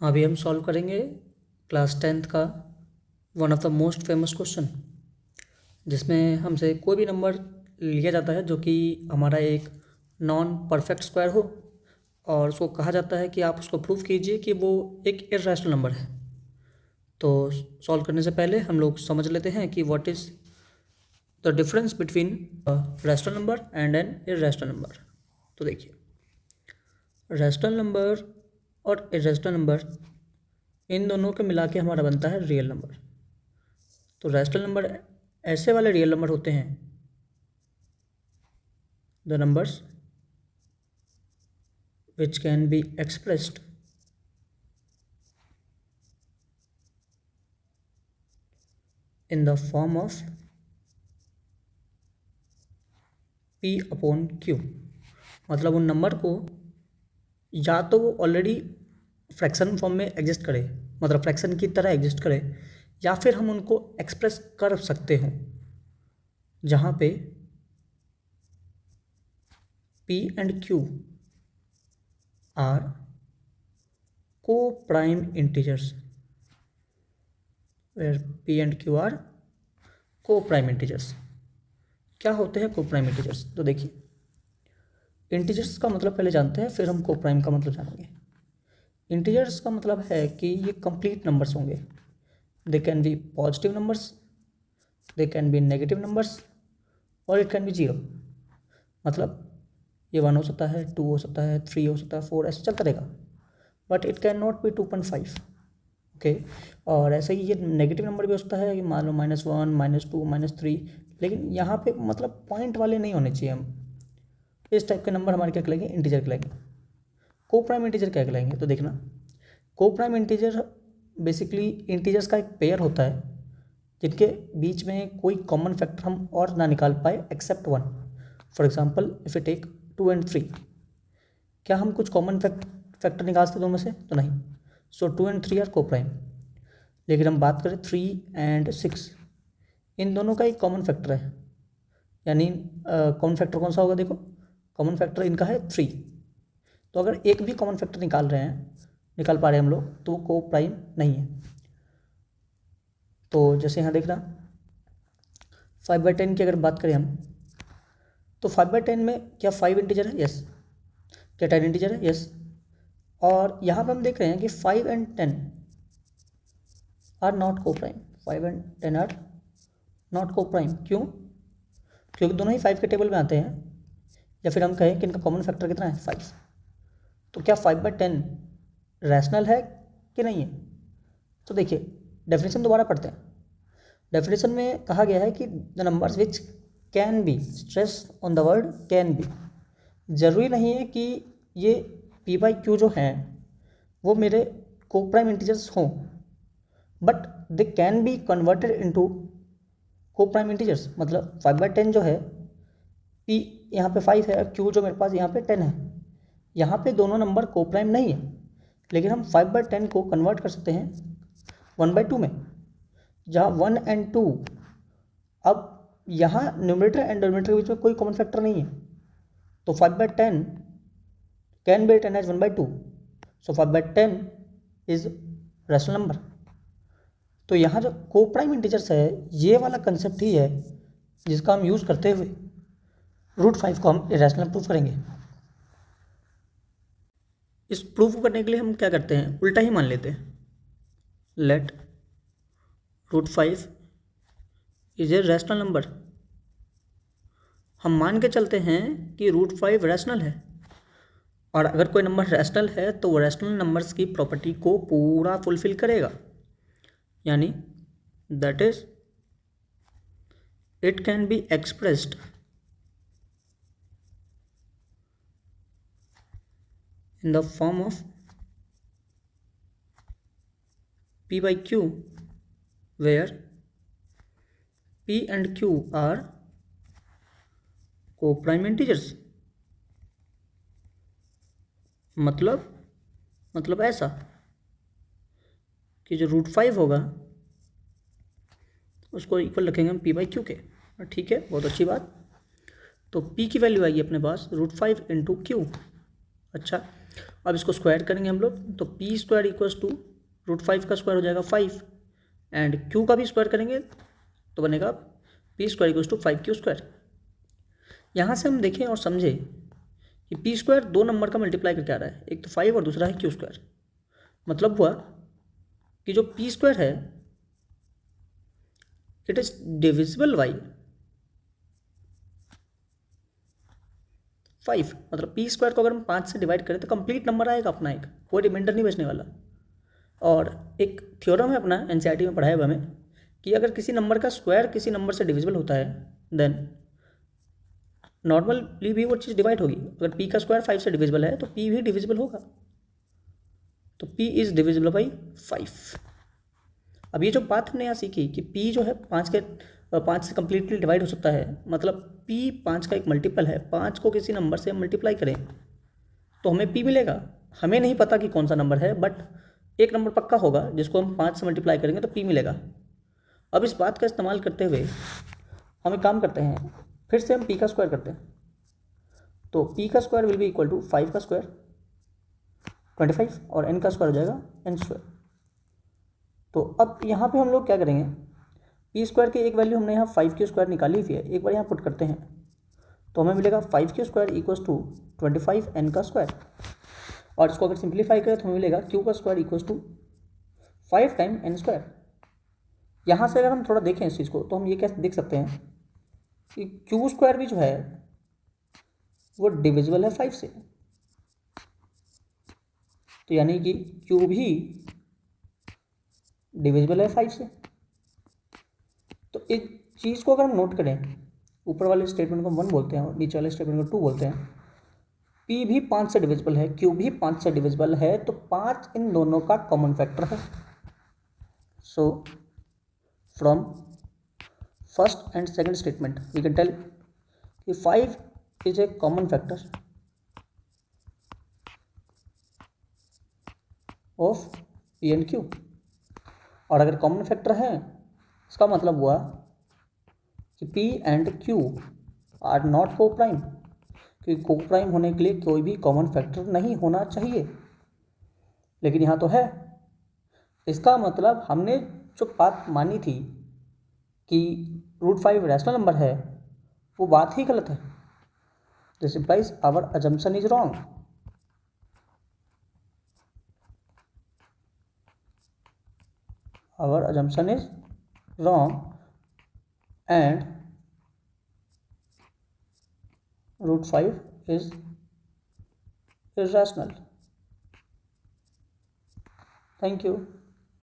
अभी हम सॉल्व करेंगे क्लास 10th का one of the most famous question, जिसमें हमसे कोई भी नंबर लिया जाता है जो कि हमारा एक नॉन परफेक्ट स्क्वायर हो और उसको कहा जाता है कि आप उसको प्रूव कीजिए कि वो एक इर्रेशनल नंबर है। तो सॉल्व करने से पहले हम लोग समझ लेते हैं कि what is the difference between rational number and N irrational number. तो देखिए, रैशनल नंबर और इर्रेशनल नंबर इन दोनों के मिला के हमारा बनता है रियल नंबर। तो रैशनल नंबर ऐसे वाले रियल नंबर होते हैं, the numbers which can be expressed in the form of P upon Q। मतलब उन नंबर को या तो वो ऑलरेडी फ्रैक्शन फॉर्म में एग्जिस्ट करे, मतलब फ्रैक्शन की तरह एग्जिस्ट करे, या फिर हम उनको एक्सप्रेस कर सकते हों जहाँ पे P and Q are coprime integers, where P and Q are coprime integers. क्या होते हैं को प्राइम इंटीजर्स? तो देखिए, इंटीजर्स का मतलब पहले जानते हैं, फिर हम को प्राइम का मतलब जानेंगे। इंटीजर्स का मतलब है कि ये कंप्लीट नंबर्स होंगे। They can be positive numbers, they can be negative numbers, और इट कैन बी जीरो। मतलब ये 1 हो सकता है, 2 हो सकता है, 3 हो सकता है, 4, ऐसे चलता रहेगा, but it can not be 2.5। Okay, और ऐसे ही ये नेगेटिव नंबर भी हो सकता है कि मान लो -1, -2, -3, लेकिन यहाँ पे मतलब पॉइंट वाले नहीं होने चाहिए। हम इस टाइप के नंबर हमारे क्या कहलाएंगे? इंटीजर कहलाएंगे। को प्राइम इंटीजर क्या कहलाएंगे? तो देखना, को प्राइम इंटीजर बेसिकली इंटीजर्स का एक पेयर होता है जिनके बीच में कोई कॉमन फैक्टर हम और ना निकाल पाए except 1। For example if you take 2 and 3, क्या हम कुछ कॉमन फैक्टर निकाल सकते दोनों में से? तो नहीं। सो 2 and 3 आर को प्राइम। लेकिन हम बात करें 3 and 6, इन दोनों का एक कॉमन फैक्टर है, यानी कॉमन फैक्टर कौन सा होगा? देखो, कॉमन फैक्टर इनका है 3। तो अगर एक भी कॉमन फैक्टर निकाल पा रहे हैं हम लोग, तो वो को प्राइम नहीं है। तो जैसे यहाँ देखना 5/10 की अगर बात करें हम, तो 5/10 में क्या 5 इंटीजर है? यस। क्या 10 इंटीजर है? यस। और यहाँ पे हम देख रहे हैं कि 5 and 10 आर नॉट को प्राइम। 5 and 10 आर नॉट को प्राइम। क्यों? क्योंकि दोनों ही 5 के टेबल में आते हैं, या फिर हम कहें कि इनका कॉमन फैक्टर कितना है? 5। तो क्या 5/10 रैशनल है कि नहीं है? तो देखिए, डेफिनेशन दोबारा पढ़ते हैं। डेफिनेशन में कहा गया है कि the numbers which can be, stress on the word can be. ज़रूरी नहीं है कि ये P/Q जो हैं वो मेरे को प्राइम इंटीजर्स हों, but they can be converted into को प्राइम इंटीजर्स। मतलब 5/10 जो है, P यहाँ पे 5 है, Q जो मेरे पास यहाँ पे 10 है, यहाँ पे दोनों नंबर को प्राइम नहीं है, लेकिन हम 5/10 को कन्वर्ट कर सकते हैं 1/2 में, जहाँ 1 and 2, अब यहाँ न्यूमरेटर एंड डिनोमिनेटर के बीच में कोई कॉमन फैक्टर नहीं है, तो 5/10 can be written as 1/2। So 5/10 is rational number. तो यहाँ जो को प्राइम इंटीजर्स है, ये वाला कंसेप्ट ही है जिसका हम यूज़ करते हुए √5 को हम इरेशनल प्रूफ करेंगे। इस प्रूफ करने के लिए हम क्या करते हैं? उल्टा ही मान लेते हैं। Let √5 is a rational number. हम मान के चलते हैं कि √5 रैशनल है, और अगर कोई नंबर रैशनल है तो वो रैशनल नंबर्स की प्रॉपर्टी को पूरा फुलफिल करेगा, यानी that is it can be expressed in the form of P/Q, where P and Q are co-prime integers। मतलब ऐसा कि जो √5 होगा उसको इक्वल रखेंगे हम P/Q के। ठीक है, बहुत अच्छी बात। तो P की वैल्यू आएगी अपने पास √5 into Q। अच्छा, अब इसको स्क्वायर करेंगे हम लोग, तो पी स्क्वायर इक्वल्स टू √5 का स्क्वायर हो जाएगा 5, एंड क्यू का भी स्क्वायर करेंगे तो बनेगा P square equals to 5 Q square. यहाँ से हम देखें और समझें कि पी स्क्वायर दो नंबर का मल्टीप्लाई करके आ रहा है, एक तो 5 और दूसरा है क्यू स्क्वायर। मतलब हुआ कि जो पी स्क्वायर है इट इज डिविजिबल बाई 5। मतलब पी स्क्वायर को अगर हम 5 से डिवाइड करें तो कंप्लीट नंबर आएगा अपना, एक कोई रिमाइंडर नहीं बचने वाला। और एक थ्योरम है अपना एनसीईआरटी में पढ़ाया हुआ हमें कि अगर किसी नंबर का स्क्वायर किसी नंबर से डिविजिबल होता है देन नॉर्मली भी वो चीज़ डिवाइड होगी। अगर पी का स्क्वायर 5 से डिविजिबल है तो पी भी डिविजिबल होगा, तो पी इज डिविजिबल बाई 5। अब ये जो बात हमने यहाँ सीखी कि पी जो है 5 से कंप्लीटली डिवाइड हो सकता है, मतलब पी 5 का एक मल्टीपल है। 5 को किसी नंबर से मल्टीप्लाई करें तो हमें पी मिलेगा। हमें नहीं पता कि कौन सा नंबर है, बट एक नंबर पक्का होगा जिसको हम 5 से मल्टीप्लाई करेंगे तो पी मिलेगा। अब इस बात का इस्तेमाल करते हुए हम एक काम करते हैं, फिर से हम पी का स्क्वायर करते हैं। तो पी का square will be equal to 5 का स्क्वायर 25 और एन का स्क्वायर हो जाएगा एन स्क्वायर। तो अब यहाँ पे हम लोग क्या करेंगे, पी स्क्वायर की एक वैल्यू हमने यहाँ 5 क्यू स्क्वायर निकाली हुई है, एक बार यहाँ पुट करते हैं तो हमें मिलेगा 5 Q square equals to 25 N का स्क्वायर। और इसको अगर सिंप्लीफाई करें तो हमें मिलेगा क्यू का square equals to 5 time N square. यहाँ से अगर हम थोड़ा देखें इस चीज़ को तो हम ये क्या देख सकते हैं कि क्यू स्क्वायर भी जो है वो डिविजिबल है 5 से, तो यानी कि क्यू भी डिविजिबल है 5 से। तो इस चीज़ को अगर हम नोट करें, ऊपर वाले स्टेटमेंट को हम 1 बोलते हैं और नीचे वाले स्टेटमेंट को 2 बोलते हैं। पी भी 5 से डिविजिबल है, क्यू भी 5 से डिविजिबल है, तो 5 इन दोनों का कॉमन फैक्टर है। So from first and second statement we can tell कि 5 is a common factor of P and Q. और अगर कॉमन फैक्टर है इसका मतलब हुआ कि P and Q are not coprime, क्योंकि को प्राइम होने के लिए कोई भी कॉमन फैक्टर नहीं होना चाहिए, लेकिन यहाँ तो है। इसका मतलब हमने जो बात मानी थी कि √5 रैशनल नंबर है वो बात ही गलत है। This implies our assumption is wrong. Our assumption is wrong and √5 is irrational. Thank you.